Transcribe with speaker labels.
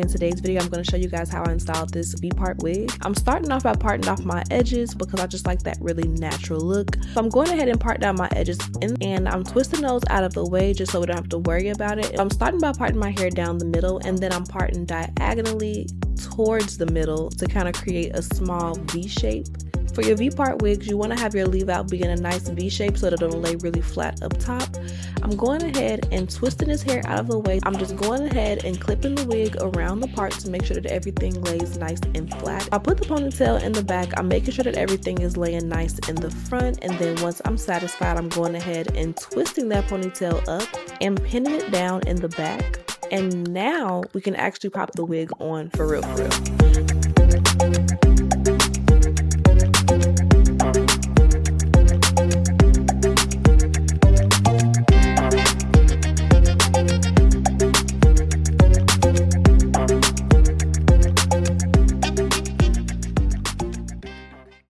Speaker 1: In today's video, I'm going to show you guys how I installed this V Part wig. I'm starting off by parting off my edges because I just like that really natural look. So I'm going ahead and part down my edges and I'm twisting those out of the way just so we don't have to worry about it. I'm starting by parting my hair down the middle and then I'm parting diagonally towards the middle to kind of create a small V shape. For your V-part wigs, you want to have your leave out be in a nice V shape so that it'll lay really flat up top. I'm going ahead and twisting this hair out of the way. I'm just going ahead and clipping the wig around the part to make sure that everything lays nice and flat. I put the ponytail in the back. I'm making sure that everything is laying nice in the front, and then once I'm satisfied, I'm going ahead and twisting that ponytail up and pinning it down in the back. And now we can actually pop the wig on for real.